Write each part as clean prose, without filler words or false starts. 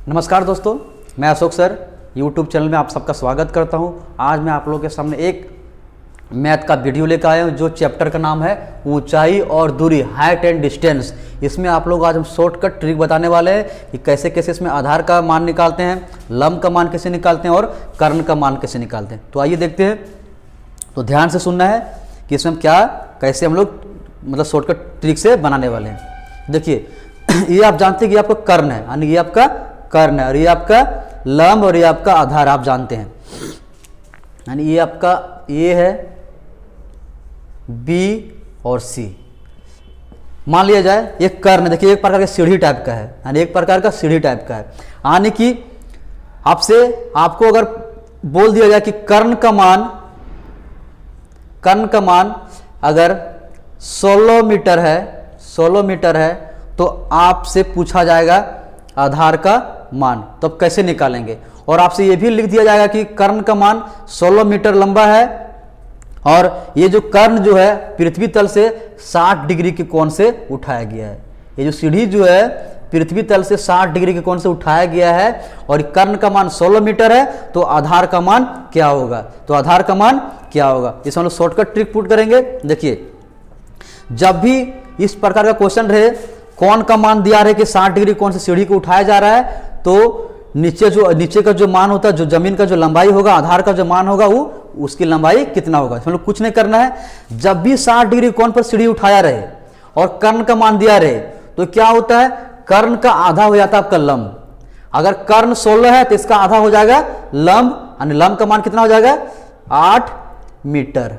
नमस्कार दोस्तों, मैं अशोक सर यूट्यूब चैनल में आप सबका स्वागत करता हूं। आज मैं आप लोगों के सामने एक मैथ का वीडियो लेकर आया हूं जो चैप्टर का नाम है ऊंचाई और दूरी, हाइट एंड डिस्टेंस। इसमें आप लोग आज हम शॉर्टकट ट्रिक बताने वाले हैं कि कैसे कैसे इसमें आधार का मान निकालते हैं, लंब का मान कैसे निकालते हैं और कर्ण का मान कैसे निकालते हैं। तो आइए देखते हैं। तो ध्यान से सुनना है कि इसमें हम क्या कैसे हम लोग मतलब शॉर्टकट ट्रिक से बनाने वाले हैं। देखिए ये आप जानते हैं कि आपका कर्ण है, यानी ये आपका कर्ण है और ये आपका लंब और ये आपका आधार आप जानते हैं। यानी ये आपका ए है, बी और सी। मान लिया जाए ये कर्ण, देखिए एक प्रकार का सीढ़ी टाइप का है, यानी एक प्रकार का सीढ़ी टाइप का है। यानी कि आपको अगर बोल दिया जाए कि कर्ण का मान अगर 16 मीटर है तो आपसे पूछा जाएगा आधार का मान, तो अब कैसे निकालेंगे। और आपसे ये भी लिख दिया जाएगा कि कर्ण का मान 16 मीटर लंबा है और ये जो कर्ण जो है पृथ्वी तल से 60 डिग्री के कोण से उठाया गया है। ये जो सीढ़ी जो है पृथ्वी तल से 60 डिग्री के कोण से उठाया गया है और कर्ण का मान 16 मीटर है, तो आधार का मान क्या होगा। तो आधार का मान क्या होगा, इसमें हम लोग शॉर्टकट ट्रिक पुट करेंगे। देखिए जब भी इस प्रकार का क्वेश्चन रहे, कोण का मान दिया रहे कि 60 डिग्री कोण से सीढ़ी को उठाया जा रहा है, तो नीचे का जो मान होता है, जो जमीन का जो लंबाई होगा, आधार का जो मान होगा, वो उसकी लंबाई कितना होगा। इसमें कुछ नहीं करना है। जब भी 60 डिग्री कोण पर सीढ़ी उठाया रहे और कर्ण का मान दिया रहे, तो क्या होता है, कर्ण का आधा हो जाता है आपका लंब। अगर कर्ण 16 है तो इसका आधा हो जाएगा लंब, यानी लंब का मान कितना हो जाएगा 8 मीटर।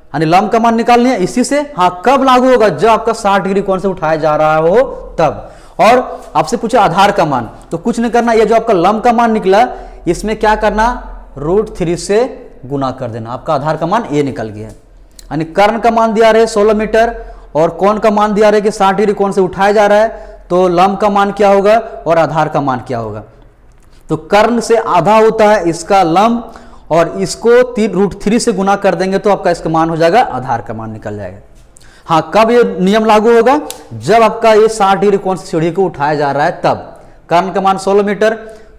यानी लंब का मान निकालनी है इसी से। हाँ, कब लागू होगा, जब आपका 60 डिग्री कोण से उठाया जा रहा हो तब। और आपसे पूछे आधार का मान, तो कुछ नहीं करना, ये जो आपका लंब का मान निकला इसमें क्या करना, √3 से गुना कर देना, आपका आधार का मान ये निकल गया। यानी कर्ण का मान दिया रहे 16 मीटर और कोण का मान दिया रहे कि 60 डिग्री कोण से उठाया जा रहा है, तो लंब का मान क्या होगा और आधार का मान क्या होगा। तो कर्ण से आधा होता है इसका लंब और इसको √3 से गुना कर देंगे तो आपका इसका मान हो जाएगा, आधार का मान निकल जाएगा। हाँ, कब ये नियम लागू होगा, जब आपका ये 60 डिग्री कोण से सीढ़ी को उठाया जा रहा है तब। कर्ण का मान 16 मीटर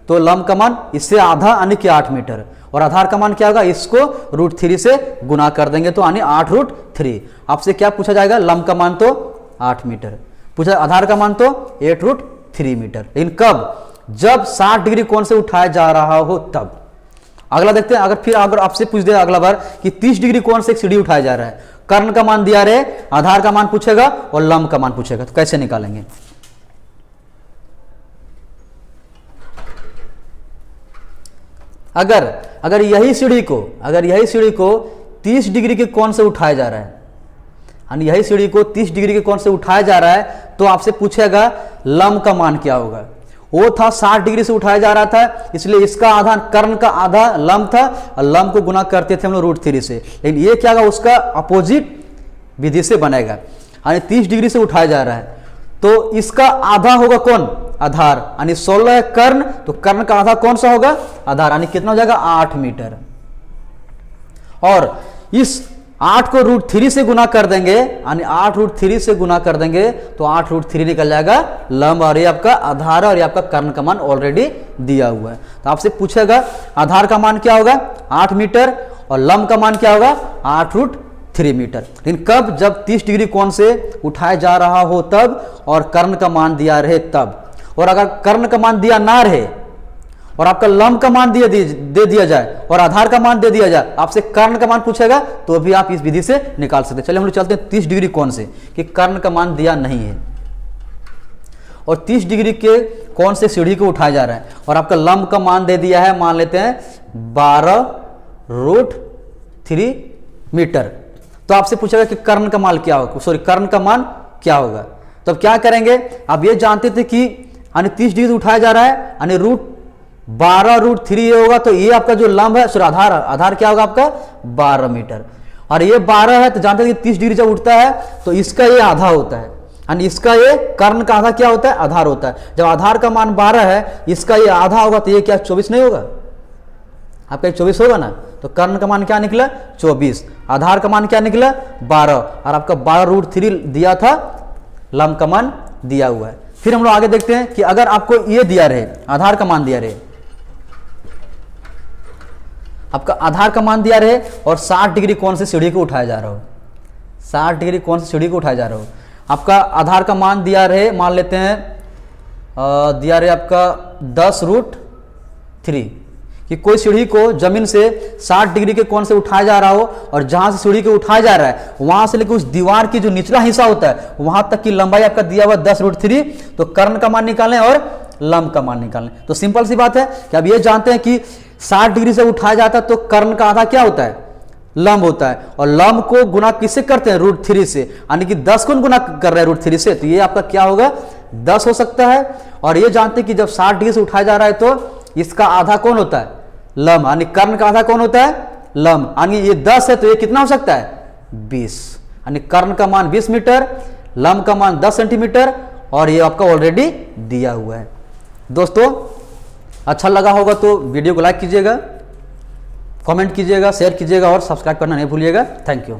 तो लंब का मान इससे आधा यानी कि 8 मीटर और आधार का मान क्या होगा, इसको √3 से गुना कर देंगे तो यानी 8√3। आपसे क्या पूछा जाएगा, लंब का मान तो 8 मीटर पूछा, आधार का मान तो 8√3 मीटर। लेकिन कब, जब 60 डिग्री कोण से उठाया जा रहा हो तब। अगला देखते हैं। अगर आपसे पूछ दे अगला बार कि 30 डिग्री कोण से एक सीढ़ी उठाया जा रहा है, कर्ण का मान दिया रहे, आधार का मान पूछेगा और लंब का मान पूछेगा, तो कैसे निकालेंगे। अगर यही सीढ़ी को 30 डिग्री के कोण से उठाया जा रहा है, यानी यही सीढ़ी को 30 डिग्री के कोण से उठाया जा रहा है, तो आपसे पूछेगा लंब का मान क्या होगा। वो था 60 डिग्री से उठाया जा रहा था, इसलिए इसका आधा, कर्ण का आधा लंब था और लंब को गुना करते थे हम लोग √3 से। लेकिन ये क्या होगा, उसका अपोजिट विधि से बनेगा। यानी 30 डिग्री से उठाया जा रहा है तो इसका आधा होगा कौन, आधार। यानी 16 है कर्ण, तो कर्ण का आधा कौन सा होगा, आधार। यानी कितना हो जाएगा 8 मीटर। और इस 8 को √3 से गुना कर देंगे, यानी 8 √3 से गुना कर देंगे तो 8 √3 निकल जाएगा लंब और ये आपका आधार और ये आपका कर्ण का मान ऑलरेडी दिया हुआ है। तो आपसे पूछेगा आधार का मान क्या होगा 8 मीटर और लंब का मान क्या होगा 8√3 मीटर। लेकिन कब, जब 30 डिग्री कोण से उठाया जा रहा हो तब और कर्ण का मान दिया रहे तब। और अगर कर्ण का मान दिया ना रहे और आपका लंब का मान दे दिया जाए और आधार का मान दे दिया जाए, आपसे कर्ण का मान पूछेगा तो भी आप इस विधि से निकाल सकते हैं। चलिए हम लोग चलते हैं 30 डिग्री कोण से, कि कर्ण का मान दिया नहीं है और 30 डिग्री के कोण से सीढ़ी को उठाया जा रहा है और आपका लंब का मान दे दिया है, मान लेते हैं 12√3 मीटर। तो आपसे पूछेगा कि कर्ण का मान क्या होगा, कर्ण का मान क्या होगा। तो अब क्या करेंगे, आप ये जानते थे कि यानी 30 डिग्री से उठाया जा रहा है, यानी √12√3 ये होगा, तो ये आपका जो लंब है, आधार क्या होगा आपका 12 मीटर। और ये 12 है तो जानते हैं कि 30 डिग्री जब उठता है तो इसका ये आधा होता है, यानी इसका ये कर्ण का आधा क्या होता है, आधार होता है। जब आधार का मान 12 है, इसका ये आधा होगा तो ये क्या 24 नहीं होगा, आपका 24 होगा ना। तो कर्ण का मान क्या निकला 24, आधार का मान क्या निकला 12 और आपका 12√3 दिया था, लंब का मान दिया हुआ है। फिर हम लोग आगे देखते हैं कि अगर आपको ये दिया रहे, आधार का मान दिया रहे, आपका आधार का मान दिया रहे और 60 डिग्री कोण से सीढ़ी को उठाया जा रहा हो, 60 डिग्री कोण से सीढ़ी को उठाया जा रहा हो, आपका आधार का मान दिया रहे, मान लेते हैं दिया रहे आपका 10√3 कि कोई सीढ़ी को जमीन से 60 डिग्री के कोण से उठाया जा रहा हो और जहां से सीढ़ी को उठाया जा रहा है वहां से लेकर उस दीवार की जो निचला हिस्सा होता है वहां तक की लंबाई आपका दिया हुआ 10√3। तो कर्ण का मान निकालें और लंब का मान निकालें। तो सिंपल सी बात है कि अब ये जानते हैं कि 60 डिग्री से उठाया जाता है तो कर्ण का आधा क्या होता है, लंब होता है, और लंब को गुना किससे करते हैं, √3 से, यानी कि 10 को गुना कर रहे हैं √3 से, तो ये आपका क्या होगा 10 हो सकता है। और ये जानते हैं कि जब 60 डिग्री से उठाया जा रहा है तो इसका आधा कौन होता है, लंब, यानी कर्ण का आधा कौन होता है, लंब, यानी ये 10 है तो ये कितना हो सकता है 20, यानी कर्ण का मान 20 मीटर, लंब का मान 10 सेंटीमीटर, और ये आपका ऑलरेडी दिया हुआ है। दोस्तों अच्छा लगा होगा तो वीडियो को लाइक कीजिएगा, कमेंट कीजिएगा, शेयर कीजिएगा और सब्सक्राइब करना नहीं भूलिएगा। Thank you.